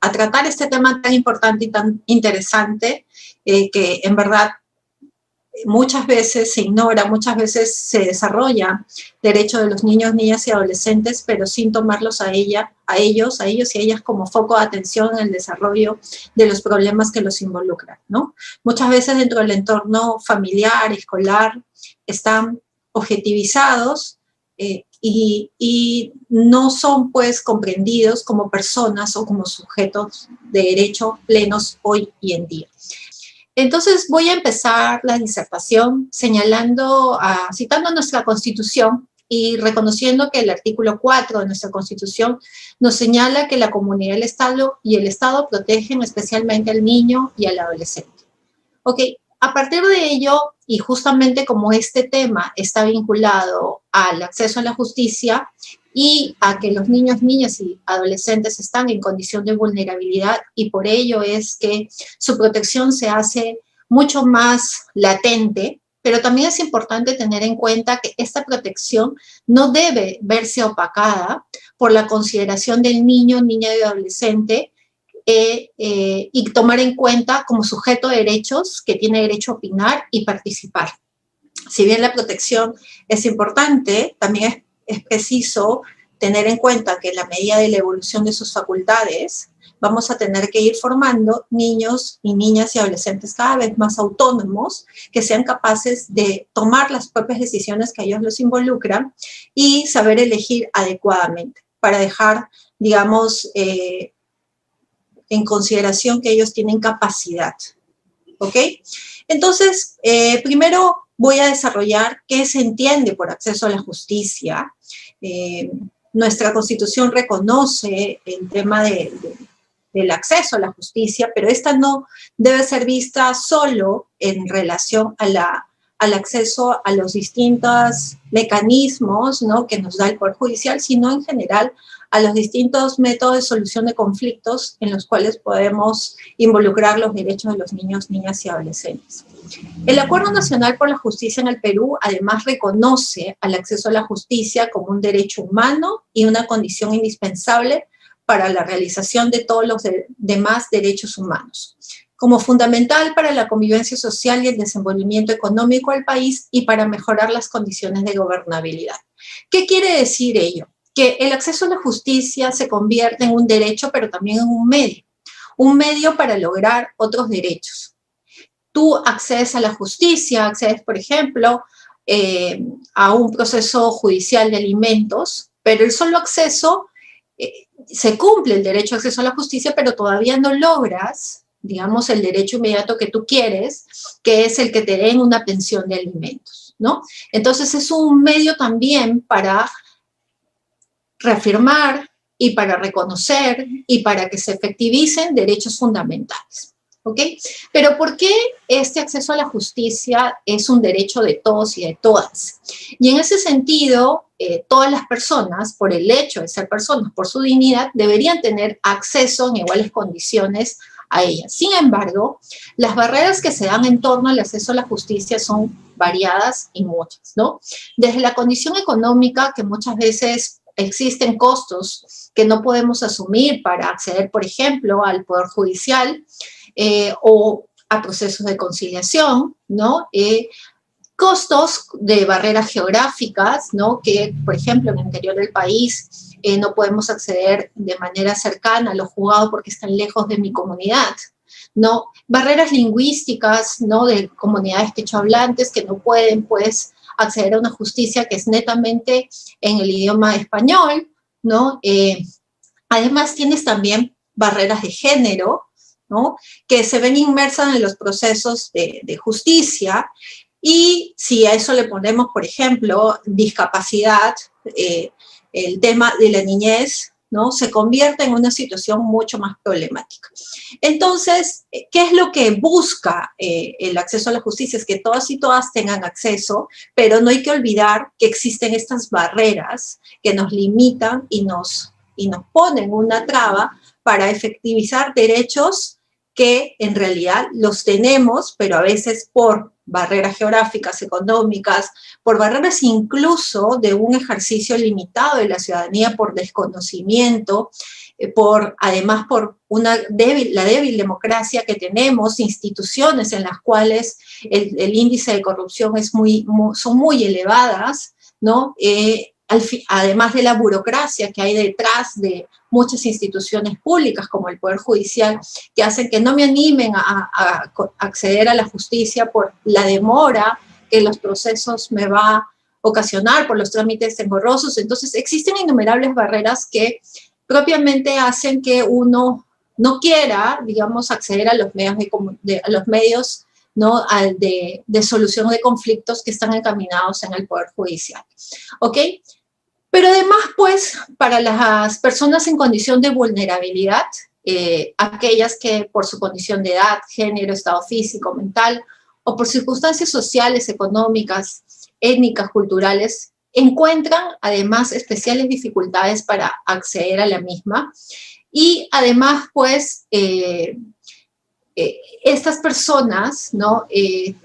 a tratar este tema tan importante y tan interesante que en verdad muchas veces se ignora, muchas veces se desarrolla derecho de los niños, niñas y adolescentes, pero sin tomarlos a ellos y a ellas como foco de atención en el desarrollo de los problemas que los involucran, ¿no? Muchas veces dentro del entorno familiar, escolar, están objetivizados y no son pues comprendidos como personas o como sujetos de derecho plenos hoy y en día. Entonces voy a empezar la disertación citando nuestra Constitución y reconociendo que el artículo 4 de nuestra Constitución nos señala que la comunidad y el Estado protegen especialmente al niño y al adolescente. Ok, a partir de ello, y justamente como este tema está vinculado al acceso a la justicia y a que los niños, niñas y adolescentes están en condición de vulnerabilidad y por ello es que su protección se hace mucho más latente, pero también es importante tener en cuenta que esta protección no debe verse opacada por la consideración del niño, niña y adolescente y tomar en cuenta como sujeto de derechos que tiene derecho a opinar y participar. Si bien la protección es importante, también es preciso tener en cuenta que en la medida de la evolución de sus facultades vamos a tener que ir formando niños y niñas y adolescentes cada vez más autónomos, que sean capaces de tomar las propias decisiones que a ellos los involucran y saber elegir adecuadamente para dejar, digamos, en consideración que ellos tienen capacidad, ¿ok? Entonces, primero voy a desarrollar qué se entiende por acceso a la justicia. Nuestra Constitución reconoce el tema del acceso a la justicia, pero esta no debe ser vista solo en relación al acceso a los distintos mecanismos, ¿no?, que nos da el Poder Judicial, sino en general a los distintos métodos de solución de conflictos en los cuales podemos involucrar los derechos de los niños, niñas y adolescentes. El Acuerdo Nacional por la Justicia en el Perú además reconoce al acceso a la justicia como un derecho humano y una condición indispensable para la realización de todos los demás derechos humanos, como fundamental para la convivencia social y el desenvolvimiento económico del país y para mejorar las condiciones de gobernabilidad. ¿Qué quiere decir ello? Que el acceso a la justicia se convierte en un derecho, pero también en un medio para lograr otros derechos. Tú accedes a la justicia, accedes, por ejemplo, a un proceso judicial de alimentos, pero el solo acceso, se cumple el derecho a acceso a la justicia, pero todavía no logras, digamos, el derecho inmediato que tú quieres, que es el que te den una pensión de alimentos, ¿no? Entonces es un medio también para reafirmar y para reconocer y para que se efectivicen derechos fundamentales, ¿ok? Pero ¿por qué este acceso a la justicia es un derecho de todos y de todas? Y en ese sentido, todas las personas, por el hecho de ser personas, por su dignidad, deberían tener acceso en iguales condiciones a ella. Sin embargo, las barreras que se dan en torno al acceso a la justicia son variadas y muchas, ¿no? Desde la condición económica, que muchas veces existen costos que no podemos asumir para acceder, por ejemplo, al Poder Judicial o a procesos de conciliación, ¿no? Costos de barreras geográficas, ¿no? Que, por ejemplo, en el interior del país no podemos acceder de manera cercana a los juzgados porque están lejos de mi comunidad, ¿no? Barreras lingüísticas, ¿no? De comunidades quechohablantes que no pueden, pues, acceder a una justicia que es netamente en el idioma español, ¿no? Además, tienes también barreras de género, ¿no? Que se ven inmersas en los procesos de justicia. Y si a eso le ponemos, por ejemplo, discapacidad, el tema de la niñez, ¿no? Se convierte en una situación mucho más problemática. Entonces, ¿qué es lo que busca el acceso a la justicia? Es que todas y todas tengan acceso, pero no hay que olvidar que existen estas barreras que nos limitan y nos ponen una traba para efectivizar derechos que en realidad los tenemos, pero a veces por barreras geográficas, económicas, por barreras incluso de un ejercicio limitado de la ciudadanía por desconocimiento, además por la débil democracia que tenemos, instituciones en las cuales el índice de corrupción son muy elevadas, ¿no? Además de la burocracia que hay detrás de muchas instituciones públicas como el Poder Judicial, que hacen que no me animen a acceder a la justicia por la demora que los procesos me va a ocasionar, por los trámites engorrosos. Entonces existen innumerables barreras que propiamente hacen que uno no quiera, digamos, acceder a los medios, ¿no? de solución de conflictos que están encaminados en el Poder Judicial. ¿Ok? Pero además, pues, para las personas en condición de vulnerabilidad, aquellas que por su condición de edad, género, estado físico, mental, o por circunstancias sociales, económicas, étnicas, culturales, encuentran además especiales dificultades para acceder a la misma. Y además, pues, estas personas, ¿no?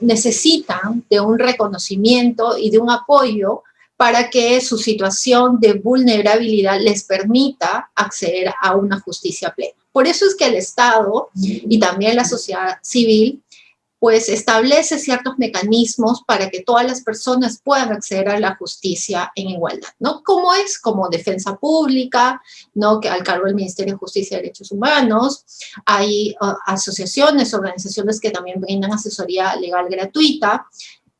Necesitan de un reconocimiento y de un apoyo para que su situación de vulnerabilidad les permita acceder a una justicia plena. Por eso es que el Estado y también la sociedad civil pues establece ciertos mecanismos para que todas las personas puedan acceder a la justicia en igualdad, ¿no? Como es como defensa pública, ¿no? Que al cargo del Ministerio de Justicia y Derechos Humanos, hay asociaciones, organizaciones que también brindan asesoría legal gratuita.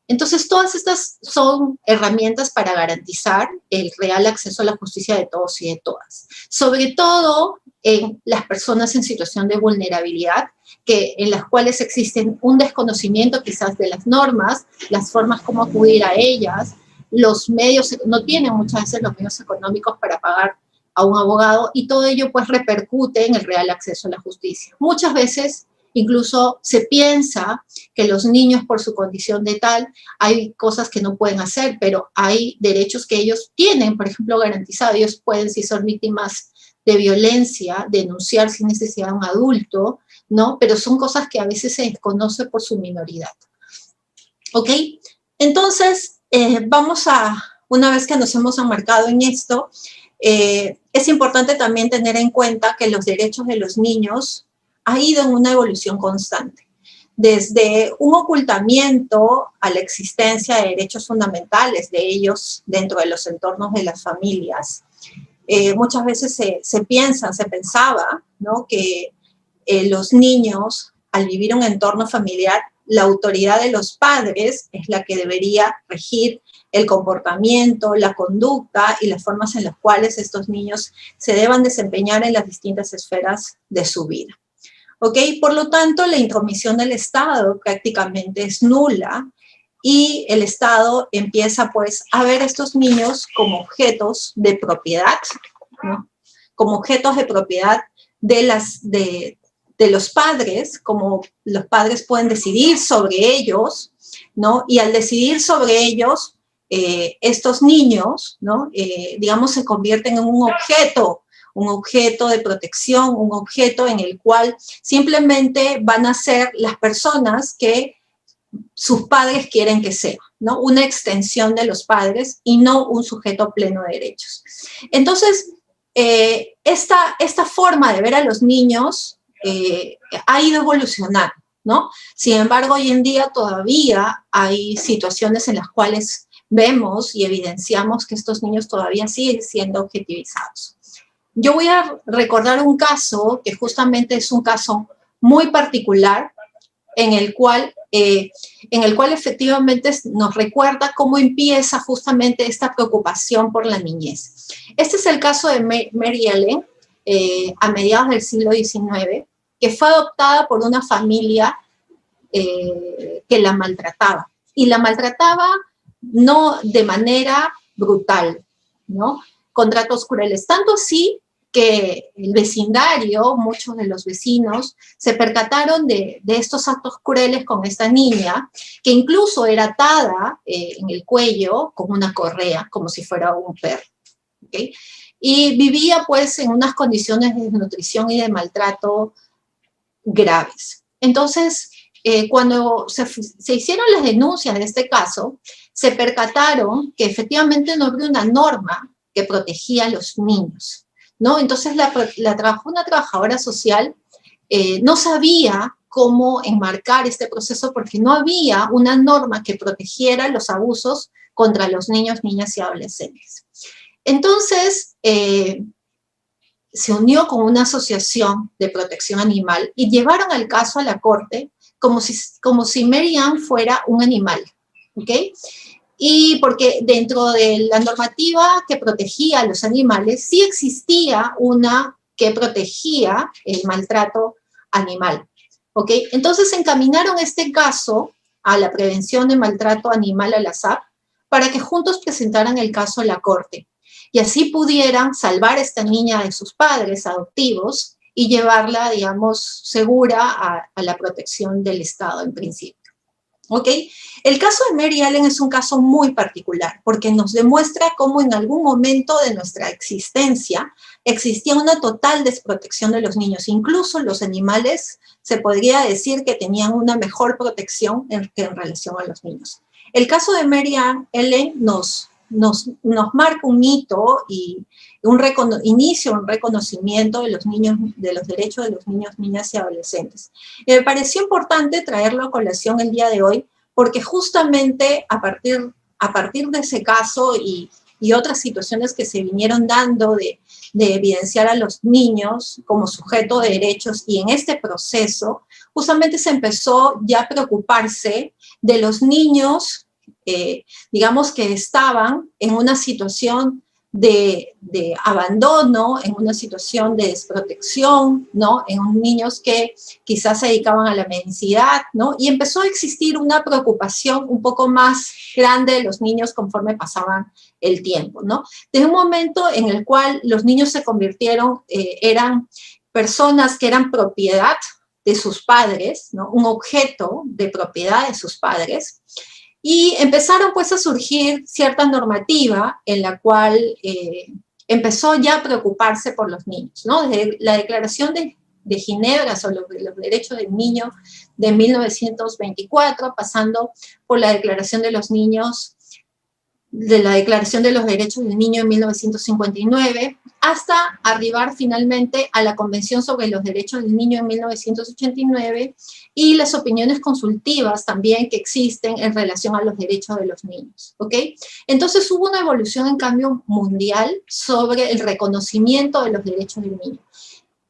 Entonces, todas estas son herramientas para garantizar el real acceso a la justicia de todos y de todas. Sobre todo en las personas en situación de vulnerabilidad, en las cuales existen un desconocimiento quizás de las normas, las formas como acudir a ellas, los medios, no tienen muchas veces los medios económicos para pagar a un abogado y todo ello pues repercute en el real acceso a la justicia. Muchas veces incluso se piensa que los niños por su condición de tal, hay cosas que no pueden hacer, pero hay derechos que ellos tienen, por ejemplo, garantizados. Ellos pueden, si son víctimas de violencia, denunciar sin necesidad de un adulto, ¿no? Pero son cosas que a veces se desconoce por su minoridad. ¿Ok? Entonces, una vez que nos hemos enmarcado en esto, es importante también tener en cuenta que los derechos de los niños ha ido en una evolución constante. Desde un ocultamiento a la existencia de derechos fundamentales de ellos dentro de los entornos de las familias. Muchas veces se pensaba, ¿no? Que los niños, al vivir un entorno familiar, la autoridad de los padres es la que debería regir el comportamiento, la conducta y las formas en las cuales estos niños se deban desempeñar en las distintas esferas de su vida. ¿Ok? Por lo tanto, la intromisión del Estado prácticamente es nula y el Estado empieza pues a ver a estos niños como objetos de propiedad, ¿no? Como objetos de propiedad de los padres, como los padres pueden decidir sobre ellos, ¿no? Y al decidir sobre ellos, estos niños, ¿no? Digamos, se convierten en un objeto de protección, un objeto en el cual simplemente van a ser las personas que sus padres quieren que sean, ¿no? Una extensión de los padres y no un sujeto pleno de derechos. Entonces, esta forma de ver a los niños ha ido evolucionando, ¿no? Sin embargo, hoy en día todavía hay situaciones en las cuales vemos y evidenciamos que estos niños todavía siguen siendo objetivizados. Yo voy a recordar un caso que justamente es un caso muy particular en el cual efectivamente nos recuerda cómo empieza justamente esta preocupación por la niñez. Este es el caso de Mary Ellen, a mediados del siglo XIX, que fue adoptada por una familia que la maltrataba. Y la maltrataba no de manera brutal, ¿no? Con tratos crueles. Tanto así que el vecindario, muchos de los vecinos, se percataron de estos actos crueles con esta niña, que incluso era atada en el cuello con una correa, como si fuera un perro. ¿Okay? Y vivía pues en unas condiciones de desnutrición y de maltrato graves. Entonces, cuando se hicieron las denuncias de este caso, se percataron que efectivamente no había una norma que protegía a los niños. ¿no? Entonces una trabajadora social no sabía cómo enmarcar este proceso porque no había una norma que protegiera los abusos contra los niños, niñas y adolescentes. Entonces, se unió con una asociación de protección animal y llevaron el caso a la corte como si Mary Ann fuera un animal, ¿ok? Y porque dentro de la normativa que protegía a los animales, sí existía una que protegía el maltrato animal, ¿ok? Entonces encaminaron este caso a la prevención de maltrato animal a la SAP para que juntos presentaran el caso a la corte y así pudieran salvar a esta niña de sus padres adoptivos y llevarla, digamos, segura a la protección del Estado en principio. ¿Ok? El caso de Mary Ellen es un caso muy particular porque nos demuestra cómo en algún momento de nuestra existencia existía una total desprotección de los niños. Incluso los animales se podría decir que tenían una mejor protección que en relación a los niños. El caso de Mary Ellen nos marca un hito y inicia un reconocimiento de los niños, de los derechos de los niños, niñas y adolescentes. Me pareció importante traerlo a colación el día de hoy, porque justamente a partir de ese caso y otras situaciones que se vinieron dando de evidenciar a los niños como sujeto de derechos, y en este proceso justamente se empezó ya a preocuparse de los niños digamos que estaban en una situación de abandono, en una situación de desprotección, ¿no? En niños que quizás se dedicaban a la mendicidad, ¿no? Y empezó a existir una preocupación un poco más grande de los niños conforme pasaban el tiempo, ¿no? Desde un momento en el cual los niños se convirtieron, eran personas que eran propiedad de sus padres, ¿no? Un objeto de propiedad de sus padres. Y empezaron pues a surgir cierta normativa en la cual empezó ya a preocuparse por los niños, ¿no? Desde la Declaración de Ginebra sobre los derechos del niño de 1924, pasando por la Declaración de los Niños, de la Declaración de los Derechos del Niño en 1959, hasta arribar finalmente a la Convención sobre los Derechos del Niño en 1989 y las opiniones consultivas también que existen en relación a los derechos de los niños, ¿ok? Entonces hubo una evolución en cambio mundial sobre el reconocimiento de los derechos del niño.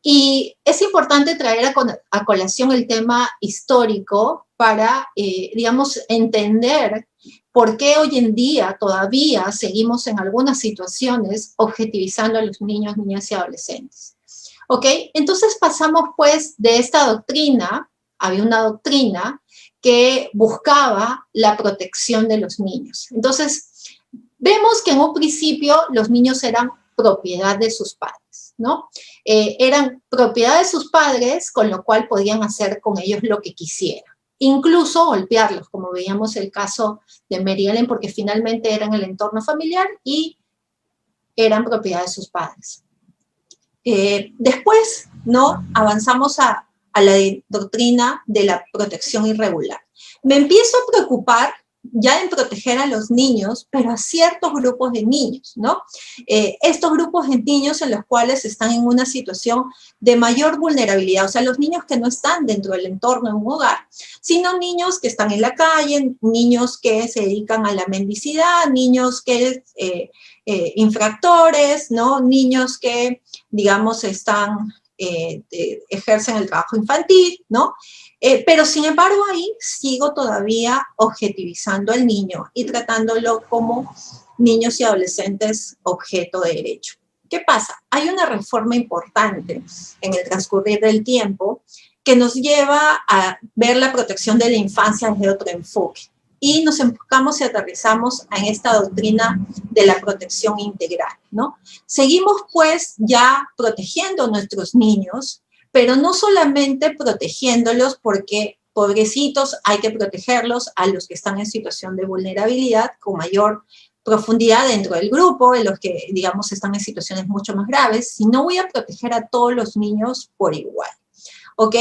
Y es importante traer a colación el tema histórico para, digamos, entender por qué hoy en día todavía seguimos en algunas situaciones objetivizando a los niños, niñas y adolescentes. ¿Ok? Entonces pasamos pues de esta doctrina, había una doctrina que buscaba la protección de los niños. Entonces, vemos que en un principio los niños eran propiedad de sus padres, ¿no? Eran propiedad de sus padres, con lo cual podían hacer con ellos lo que quisieran. Incluso golpearlos, como veíamos el caso de Mary Ellen, porque finalmente eran el entorno familiar y eran propiedad de sus padres. Después, ¿no? Avanzamos a la doctrina de la protección irregular. Me empiezo a preocupar ya en proteger a los niños, pero a ciertos grupos de niños, ¿no? Estos grupos de niños en los cuales están en una situación de mayor vulnerabilidad, o sea, los niños que no están dentro del entorno de un hogar, sino niños que están en la calle, niños que se dedican a la mendicidad, niños que infractores, ¿no? Niños que, digamos, ejercen el trabajo infantil, ¿no? Pero sin embargo ahí sigo todavía objetivizando al niño y tratándolo como niños y adolescentes objeto de derecho. ¿Qué pasa? Hay una reforma importante en el transcurrir del tiempo que nos lleva a ver la protección de la infancia desde otro enfoque. Y nos enfocamos y aterrizamos en esta doctrina de la protección integral, ¿no? Seguimos pues ya protegiendo a nuestros niños, pero no solamente protegiéndolos porque pobrecitos hay que protegerlos a los que están en situación de vulnerabilidad con mayor profundidad dentro del grupo, en los que, digamos, están en situaciones mucho más graves, sino voy a proteger a todos los niños por igual. ¿ok?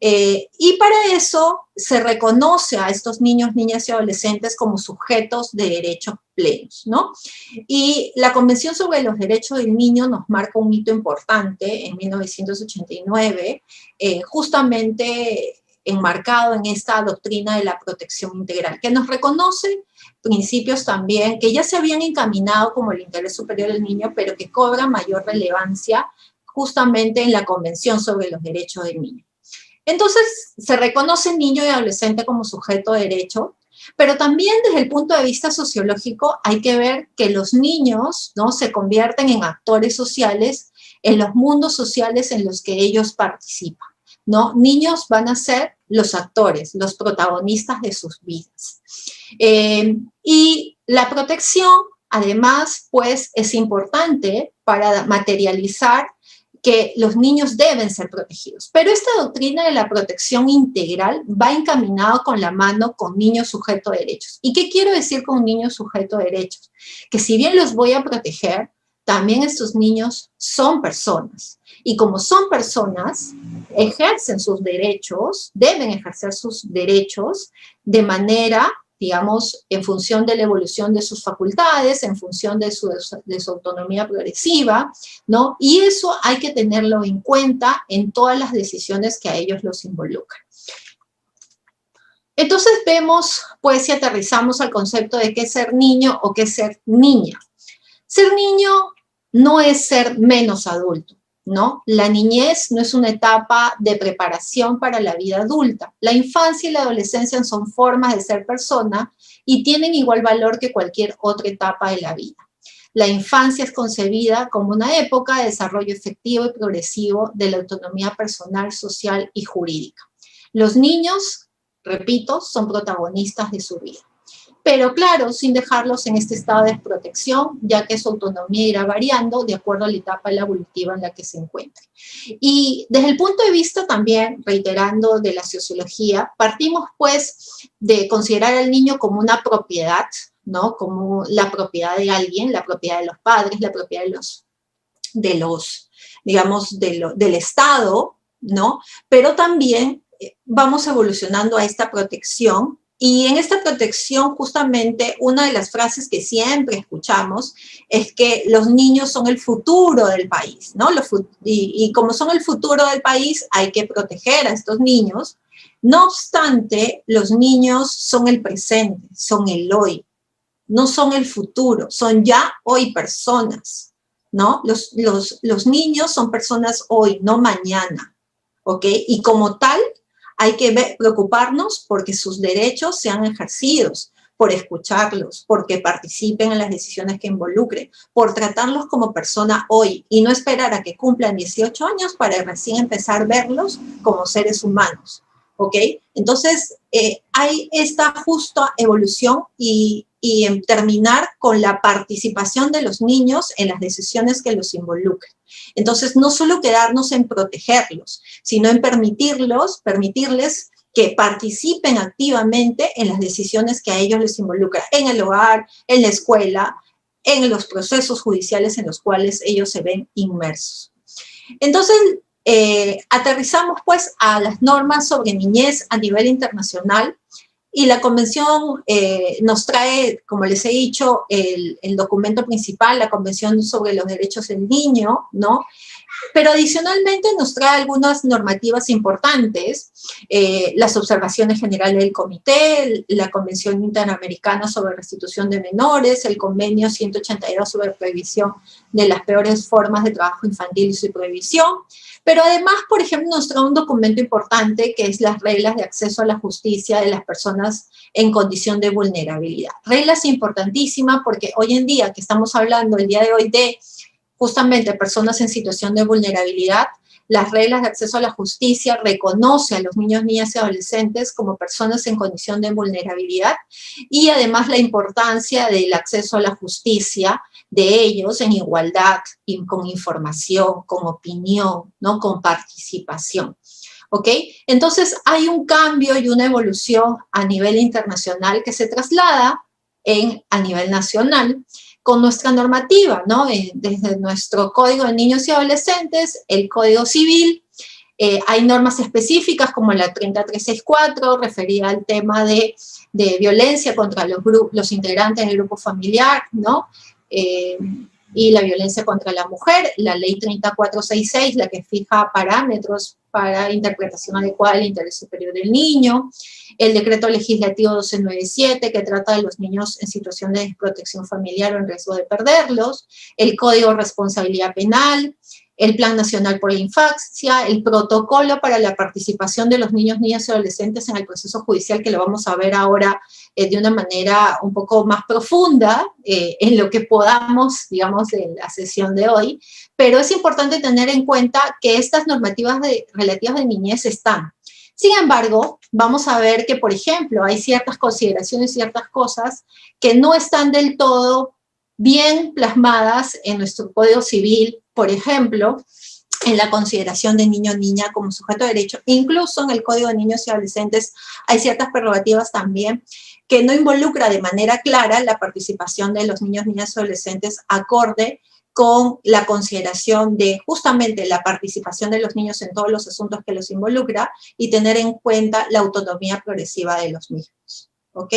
Y para eso se reconoce a estos niños, niñas y adolescentes como sujetos de derechos plenos, ¿no? Y la Convención sobre los Derechos del Niño nos marca un hito importante en 1989, justamente enmarcado en esta doctrina de la protección integral, que nos reconoce principios también que ya se habían encaminado como el interés superior del niño, pero que cobran mayor relevancia justamente en la Convención sobre los Derechos del Niño. Entonces, se reconoce niño y adolescente como sujeto de derecho, pero también desde el punto de vista sociológico hay que ver que los niños, ¿no?, se convierten en actores sociales en los mundos sociales en los que ellos participan, ¿no? Niños van a ser los actores, los protagonistas de sus vidas. Y la protección, además, pues, es importante para materializar que los niños deben ser protegidos. Pero esta doctrina de la protección integral va encaminado con la mano con niños sujetos de derechos. ¿Y qué quiero decir con niños sujetos de derechos? Que si bien los voy a proteger, también estos niños son personas. Y como son personas, ejercen sus derechos, deben ejercer sus derechos de manera, digamos, en función de la evolución de sus facultades, en función de su autonomía progresiva, ¿no? Y eso hay que tenerlo en cuenta en todas las decisiones que a ellos los involucran. Entonces vemos, pues, si aterrizamos al concepto de qué es ser niño o qué es ser niña. Ser niño no es ser menos adulto, ¿no? La niñez no es una etapa de preparación para la vida adulta. La infancia y la adolescencia son formas de ser persona y tienen igual valor que cualquier otra etapa de la vida. La infancia es concebida como una época de desarrollo efectivo y progresivo de la autonomía personal, social y jurídica. Los niños, repito, son protagonistas de su vida. Pero claro, sin dejarlos en este estado de desprotección, ya que su autonomía irá variando de acuerdo a la etapa evolutiva en la que se encuentren. Y desde el punto de vista también, reiterando de la sociología, partimos pues de considerar al niño como una propiedad, ¿no? Como la propiedad de alguien, la propiedad de los padres, la propiedad del Estado, ¿no? Pero también vamos evolucionando a esta protección. Y en esta protección, justamente, una de las frases que siempre escuchamos es que los niños son el futuro del país, ¿no? Y como son el futuro del país, hay que proteger a estos niños. No obstante, los niños son el presente, son el hoy, no son el futuro, son ya hoy personas, ¿no? Los niños son personas hoy, no mañana, ¿ok? Y como tal, hay que preocuparnos porque sus derechos sean ejercidos, por escucharlos, porque participen en las decisiones que involucren, por tratarlos como persona hoy y no esperar a que cumplan 18 años para recién empezar a verlos como seres humanos, ¿ok? Entonces, hay esta justa evolución y en terminar con la participación de los niños en las decisiones que los involucren. Entonces, no solo quedarnos en protegerlos, sino en permitirles que participen activamente en las decisiones que a ellos les involucran, en el hogar, en la escuela, en los procesos judiciales en los cuales ellos se ven inmersos. Entonces, aterrizamos pues a las normas sobre niñez a nivel internacional y la convención nos trae, como les he dicho, el documento principal, la Convención sobre los Derechos del Niño, ¿no? Pero adicionalmente nos trae algunas normativas importantes, las observaciones generales del comité, la Convención Interamericana sobre Restitución de Menores, el Convenio 182 sobre prohibición de las peores formas de trabajo infantil y su prohibición, pero además, por ejemplo, nos trae un documento importante que es las reglas de acceso a la justicia de las personas en condición de vulnerabilidad. Reglas importantísimas porque hoy en día, que estamos hablando el día de hoy de justamente personas en situación de vulnerabilidad, las reglas de acceso a la justicia reconoce a los niños, niñas y adolescentes como personas en condición de vulnerabilidad y además la importancia del acceso a la justicia de ellos en igualdad, con información, con opinión, ¿no? Con participación. ¿Ok? Entonces hay un cambio y una evolución a nivel internacional que se traslada a nivel nacional con nuestra normativa, ¿no? Desde nuestro Código de Niños y Adolescentes, el Código Civil, Hay normas específicas como la 30364, referida al tema de violencia contra los integrantes del grupo familiar, ¿no? Y la violencia contra la mujer, la ley 3466, la que fija parámetros para interpretación adecuada del interés superior del niño, el decreto legislativo 1297, que trata de los niños en situación de desprotección familiar o en riesgo de perderlos, el Código de Responsabilidad Penal, el Plan Nacional por la Infancia, el protocolo para la participación de los niños, niñas y adolescentes en el proceso judicial, que lo vamos a ver ahora de una manera un poco más profunda en lo que podamos, digamos, en la sesión de hoy, pero es importante tener en cuenta que estas normativas relativas de niñez están. Sin embargo, vamos a ver que, por ejemplo, hay ciertas consideraciones, ciertas cosas que no están del todo bien plasmadas en nuestro Código Civil, por ejemplo, en la consideración de niño o niña como sujeto de derecho. Incluso en el Código de Niños y Adolescentes hay ciertas prerrogativas también que no involucra de manera clara la participación de los niños, niñas y adolescentes acorde con la consideración de justamente la participación de los niños en todos los asuntos que los involucra y tener en cuenta la autonomía progresiva de los mismos. ¿Ok?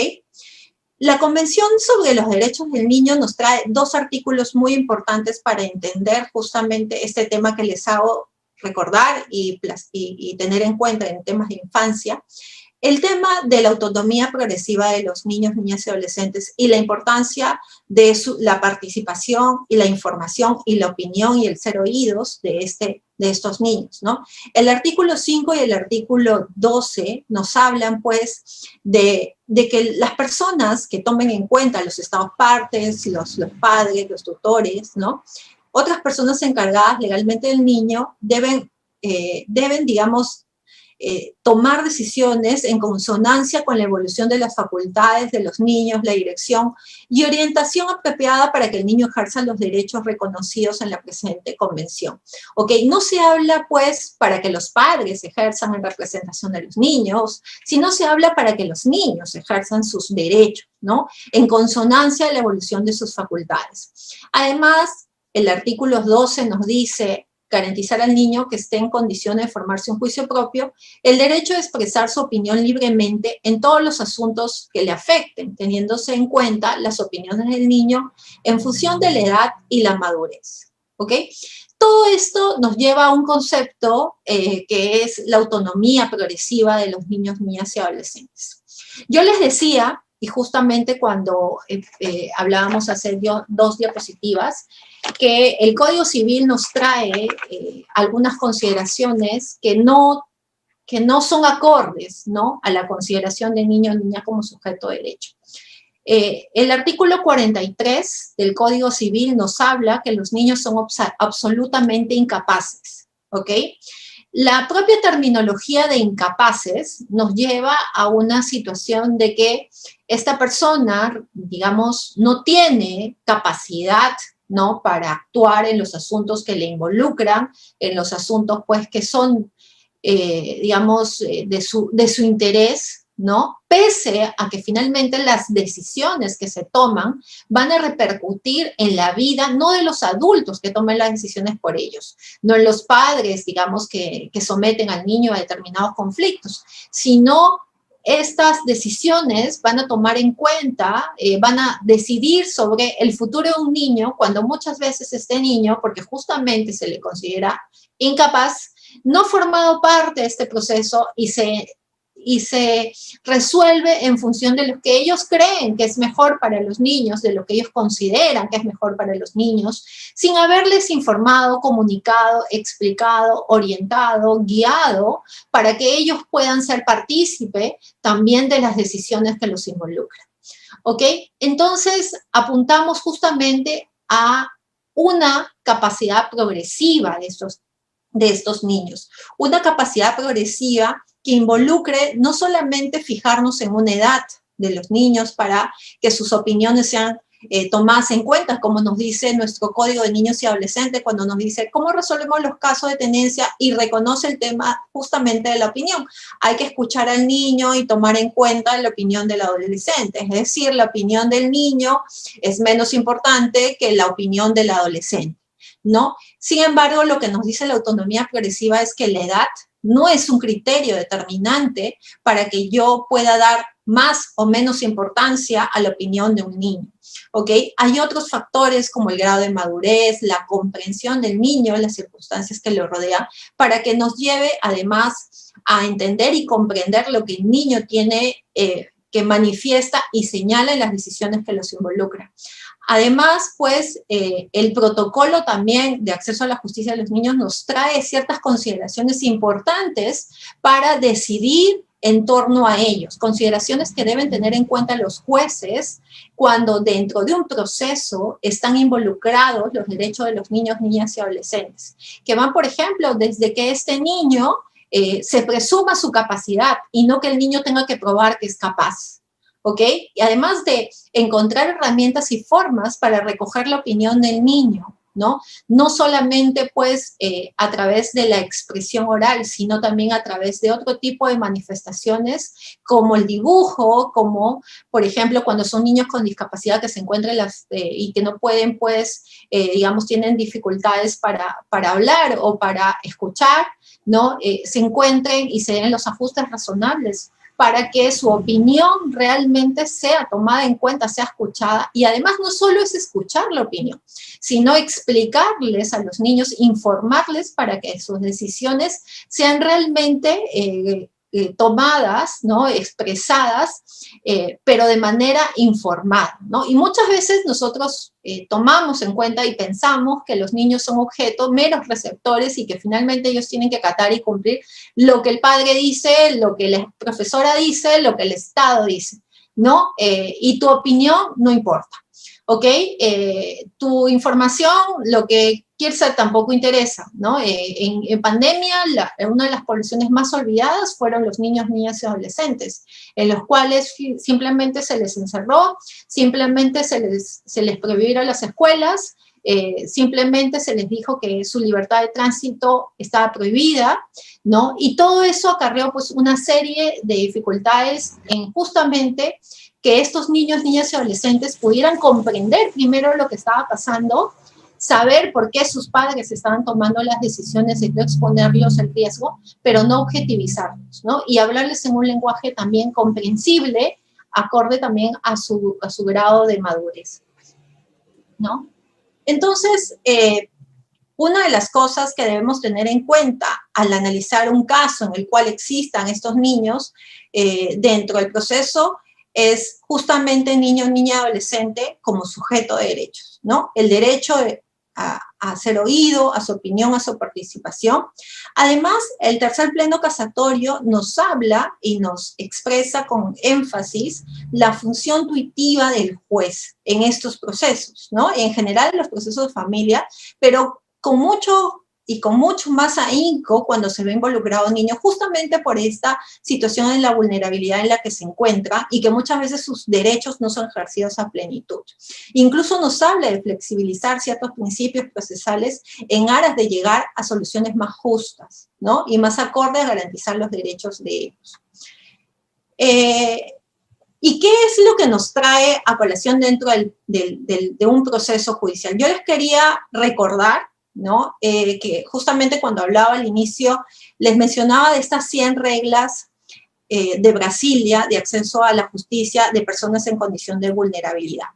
La Convención sobre los Derechos del Niño nos trae dos artículos muy importantes para entender justamente este tema que les hago recordar y tener en cuenta en temas de infancia. El tema de la autonomía progresiva de los niños, niñas y adolescentes y la importancia de la participación y la información y la opinión y el ser oídos de estos niños, ¿no? El artículo 5 y el artículo 12 nos hablan, pues, de que las personas que tomen en cuenta los estados partes, los padres, los tutores, ¿no? Otras personas encargadas legalmente del niño deben, digamos, tomar decisiones en consonancia con la evolución de las facultades de los niños, la dirección y orientación apropiada para que el niño ejerza los derechos reconocidos en la presente convención. ¿Ok? No se habla, pues, para que los padres ejerzan en representación de los niños, sino se habla para que los niños ejerzan sus derechos, ¿no? En consonancia a la evolución de sus facultades. Además, el artículo 12 nos dice garantizar al niño que esté en condiciones de formarse un juicio propio, el derecho a expresar su opinión libremente en todos los asuntos que le afecten, teniéndose en cuenta las opiniones del niño en función de la edad y la madurez. ¿Ok? Todo esto nos lleva a un concepto que es la autonomía progresiva de los niños, niñas y adolescentes. Yo les decía, y justamente cuando hablábamos hace dos diapositivas, que el Código Civil nos trae algunas consideraciones que no son acordes, ¿no?, a la consideración de niño o niña como sujeto de derecho. El artículo 43 del Código Civil nos habla que los niños son absolutamente incapaces, ¿ok? La propia terminología de incapaces nos lleva a una situación de que esta persona, digamos, no tiene capacidad, ¿no?, para actuar en los asuntos que le involucran, en los asuntos, pues, que son, digamos, de su interés, ¿no? Pese a que finalmente las decisiones que se toman van a repercutir en la vida, no de los adultos que tomen las decisiones por ellos, no en los padres, digamos, que someten al niño a determinados conflictos, sino estas decisiones van a tomar en cuenta, van a decidir sobre el futuro de un niño, cuando muchas veces este niño, porque justamente se le considera incapaz, no ha formado parte de este proceso y se resuelve en función de lo que ellos creen que es mejor para los niños, de lo que ellos consideran que es mejor para los niños, sin haberles informado, comunicado, explicado, orientado, guiado, para que ellos puedan ser partícipe también de las decisiones que los involucran. ¿Ok? Entonces, apuntamos justamente a una capacidad progresiva de estos niños, una capacidad progresiva que involucre no solamente fijarnos en una edad de los niños para que sus opiniones sean tomadas en cuenta, como nos dice nuestro Código de Niños y Adolescentes, cuando nos dice cómo resolvemos los casos de tenencia y reconoce el tema justamente de la opinión. Hay que escuchar al niño y tomar en cuenta la opinión del adolescente, es decir, la opinión del niño es menos importante que la opinión del adolescente, ¿no? Sin embargo, lo que nos dice la autonomía progresiva es que la edad no es un criterio determinante para que yo pueda dar más o menos importancia a la opinión de un niño, ¿ok? Hay otros factores como el grado de madurez, la comprensión del niño, las circunstancias que lo rodean, para que nos lleve además a entender y comprender lo que el niño tiene que manifiesta y señala en las decisiones que los involucran. Además, pues, el protocolo también de acceso a la justicia de los niños nos trae ciertas consideraciones importantes para decidir en torno a ellos, consideraciones que deben tener en cuenta los jueces cuando dentro de un proceso están involucrados los derechos de los niños, niñas y adolescentes, que van, por ejemplo, desde que este niño se presuma su capacidad y no que el niño tenga que probar que es capaz. ¿Ok? Y además de encontrar herramientas y formas para recoger la opinión del niño, ¿no? No solamente, pues, a través de la expresión oral, sino también a través de otro tipo de manifestaciones, como el dibujo, como, por ejemplo, cuando son niños con discapacidad que se encuentran y que no pueden, pues, digamos, tienen dificultades para hablar o para escuchar, ¿no? Se encuentren y se den los ajustes razonables para que su opinión realmente sea tomada en cuenta, sea escuchada. Y además no solo es escuchar la opinión, sino explicarles a los niños, informarles para que sus decisiones sean realmente tomadas, ¿no? Expresadas, pero de manera informada, ¿no? Y muchas veces nosotros tomamos en cuenta y pensamos que los niños son objetos, meros receptores, y que finalmente ellos tienen que acatar y cumplir lo que el padre dice, lo que la profesora dice, lo que el Estado dice, ¿no? Y tu opinión no importa. ¿Ok? Tu información, lo que quieres tampoco interesa, ¿no? En pandemia, una de las poblaciones más olvidadas fueron los niños, niñas y adolescentes, en los cuales simplemente se les encerró, simplemente se les prohibieron las escuelas, simplemente se les dijo que su libertad de tránsito estaba prohibida, ¿no? Y todo eso acarreó, pues, una serie de dificultades en justamente que estos niños, niñas y adolescentes pudieran comprender primero lo que estaba pasando, saber por qué sus padres estaban tomando las decisiones de no exponerlos al riesgo, pero no objetivizarlos, ¿no? Y hablarles en un lenguaje también comprensible, acorde también a su grado de madurez, ¿no? Entonces, una de las cosas que debemos tener en cuenta al analizar un caso en el cual existan estos niños dentro del proceso es justamente niño, niña, adolescente como sujeto de derechos, ¿no? El derecho a ser oído, a su opinión, a su participación. Además, el tercer pleno casatorio nos habla y nos expresa con énfasis la función tuitiva del juez en estos procesos, ¿no? En general, los procesos de familia, pero con mucho más ahínco cuando se ve involucrado un niño, justamente por esta situación de la vulnerabilidad en la que se encuentra y que muchas veces sus derechos no son ejercidos a plenitud. Incluso nos habla de flexibilizar ciertos principios procesales en aras de llegar a soluciones más justas, ¿no? Y más acorde a garantizar los derechos de ellos. ¿Y qué es lo que nos trae a colación dentro de un proceso judicial? Yo les quería recordar, ¿no? Que justamente cuando hablaba al inicio, les mencionaba de estas 100 reglas de Brasilia de acceso a la justicia de personas en condición de vulnerabilidad.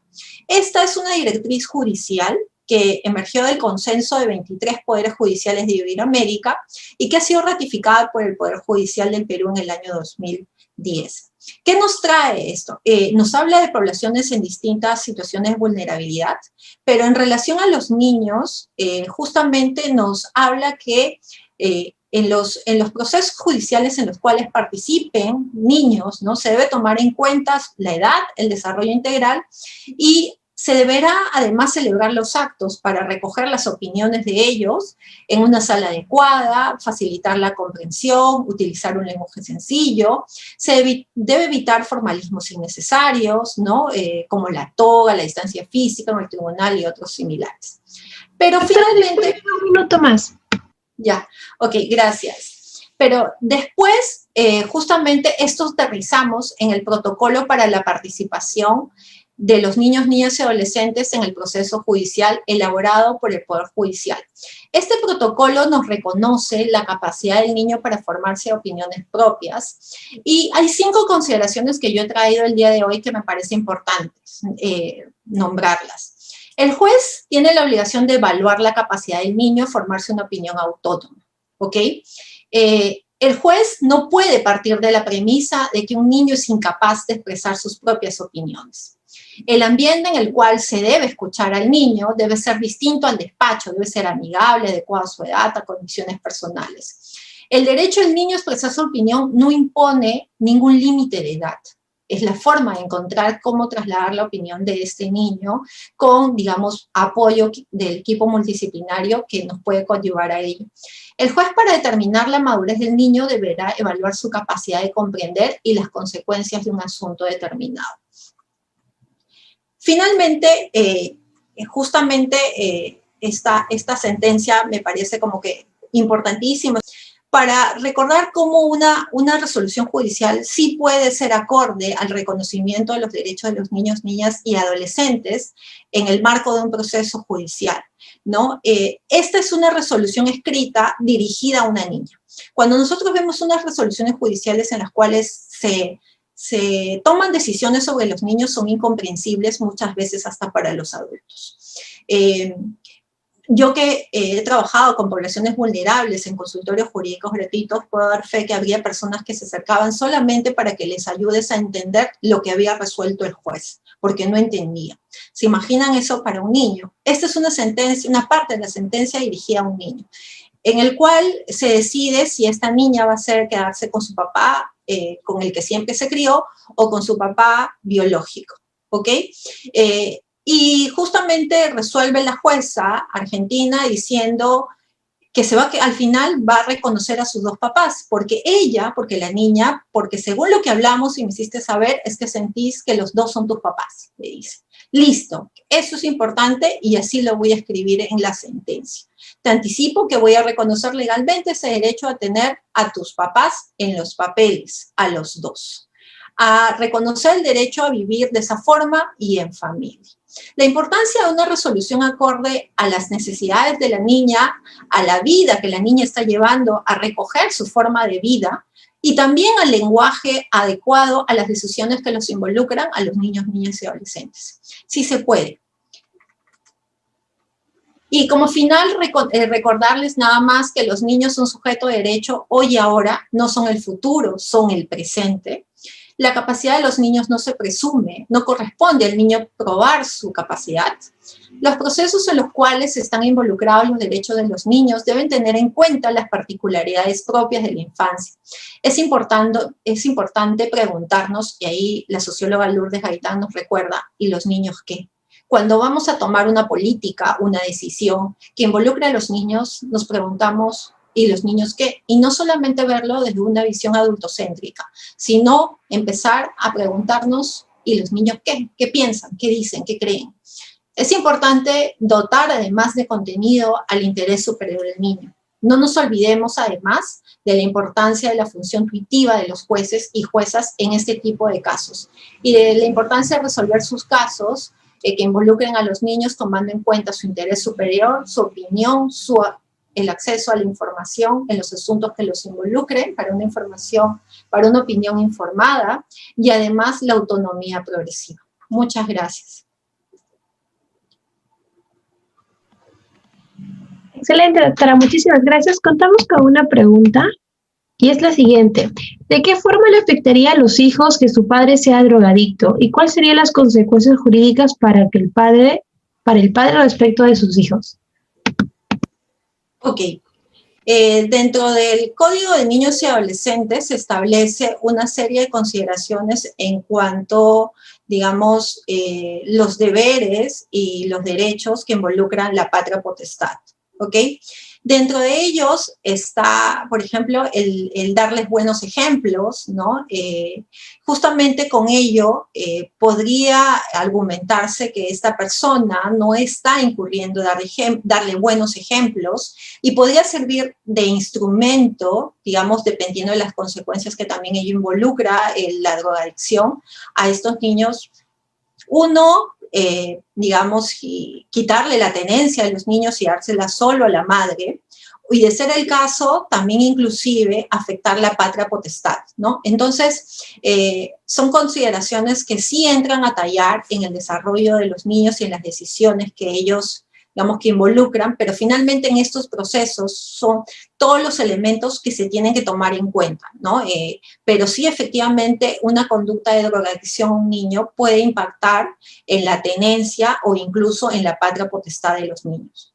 Esta es una directriz judicial que emergió del consenso de 23 poderes judiciales de Iberoamérica y que ha sido ratificada por el Poder Judicial del Perú en el año 2010. ¿Qué nos trae esto? Nos habla de poblaciones en distintas situaciones de vulnerabilidad, pero en relación a los niños, justamente nos habla que en los procesos judiciales en los cuales participen niños, ¿no? Se debe tomar en cuenta la edad, el desarrollo integral, y se deberá además celebrar los actos para recoger las opiniones de ellos en una sala adecuada, facilitar la comprensión, utilizar un lenguaje sencillo. Se debe evitar formalismos innecesarios, ¿no? Como la toga, la distancia física en el tribunal y otros similares. Pero finalmente... Un minuto más. Ya, ok, gracias. Pero después, justamente esto aterrizamos en el protocolo para la participación de los niños, niñas y adolescentes en el proceso judicial elaborado por el Poder Judicial. Este protocolo nos reconoce la capacidad del niño para formarse opiniones propias y hay 5 consideraciones que yo he traído el día de hoy que me parece importantes nombrarlas. El juez tiene la obligación de evaluar la capacidad del niño a formarse una opinión autónoma, ¿ok? El juez no puede partir de la premisa de que un niño es incapaz de expresar sus propias opiniones. El ambiente en el cual se debe escuchar al niño debe ser distinto al despacho, debe ser amigable, adecuado a su edad, a condiciones personales. El derecho del niño a expresar su opinión no impone ningún límite de edad. Es la forma de encontrar cómo trasladar la opinión de este niño con, digamos, apoyo del equipo multidisciplinario que nos puede coadyuvar a ello. El juez, para determinar la madurez del niño, deberá evaluar su capacidad de comprender y las consecuencias de un asunto determinado. Finalmente, justamente esta sentencia me parece como que importantísima para recordar cómo una resolución judicial sí puede ser acorde al reconocimiento de los derechos de los niños, niñas y adolescentes en el marco de un proceso judicial, ¿no? Esta es una resolución escrita dirigida a una niña. Cuando nosotros vemos unas resoluciones judiciales en las cuales se toman decisiones sobre los niños, son incomprensibles muchas veces hasta para los adultos. Yo que he trabajado con poblaciones vulnerables en consultorios jurídicos gratuitos, puedo dar fe que había personas que se acercaban solamente para que les ayudes a entender lo que había resuelto el juez, porque no entendía. ¿Se imaginan eso para un niño? Esta es una sentencia, una parte de la sentencia dirigida a un niño, en el cual se decide si esta niña va a quedarse con su papá, con el que siempre se crió, o con su papá biológico, ¿ok? Y justamente resuelve la jueza argentina diciendo que al final va a reconocer a sus 2 papás, porque la niña, porque según lo que hablamos y me hiciste saber, es que sentís que los 2 son tus papás, le dice. Listo, eso es importante y así lo voy a escribir en la sentencia. Te anticipo que voy a reconocer legalmente ese derecho a tener a tus papás en los papeles, a los 2. A reconocer el derecho a vivir de esa forma y en familia. La importancia de una resolución acorde a las necesidades de la niña, a la vida que la niña está llevando, a recoger su forma de vida y también al lenguaje adecuado a las decisiones que los involucran a los niños, niñas y adolescentes. Sí se puede. Y como final, recordarles nada más que los niños son sujetos de derecho hoy y ahora, no son el futuro, son el presente. La capacidad de los niños no se presume, no corresponde al niño probar su capacidad. Los procesos en los cuales están involucrados los derechos de los niños deben tener en cuenta las particularidades propias de la infancia. Es importante preguntarnos, y ahí la socióloga Lourdes Gaitán nos recuerda, ¿y los niños qué? Cuando vamos a tomar una política, una decisión que involucre a los niños, nos preguntamos, ¿y los niños qué? Y no solamente verlo desde una visión adultocéntrica, sino empezar a preguntarnos, ¿y los niños qué? ¿Qué piensan? ¿Qué dicen? ¿Qué creen? Es importante dotar además de contenido al interés superior del niño. No nos olvidemos además de la importancia de la función tuitiva de los jueces y juezas en este tipo de casos y de la importancia de resolver sus casos que involucren a los niños tomando en cuenta su interés superior, su opinión, el acceso a la información en los asuntos que los involucren para una opinión informada y además la autonomía progresiva. Muchas gracias. Excelente, doctora. Muchísimas gracias. Contamos con una pregunta y es la siguiente. ¿De qué forma le afectaría a los hijos que su padre sea drogadicto? ¿Y cuáles serían las consecuencias jurídicas para el padre respecto de sus hijos? Ok. Dentro del Código de Niños y Adolescentes se establece una serie de consideraciones en cuanto, digamos, los deberes y los derechos que involucran la patria potestad, ¿ok? Dentro de ellos está, por ejemplo, el darles buenos ejemplos, ¿no? Justamente con ello podría argumentarse que esta persona no está incurriendo darle buenos ejemplos y podría servir de instrumento, digamos, dependiendo de las consecuencias que también ello involucra, la drogadicción, a estos niños Uno, digamos, quitarle la tenencia a los niños y dársela solo a la madre, y de ser el caso, también inclusive afectar la patria potestad, ¿no? Entonces, son consideraciones que sí entran a tallar en el desarrollo de los niños y en las decisiones que ellos, digamos, que involucran, pero finalmente en estos procesos son todos los elementos que se tienen que tomar en cuenta, ¿no? Pero sí, efectivamente, una conducta de drogadicción a un niño puede impactar en la tenencia o incluso en la patria potestad de los niños.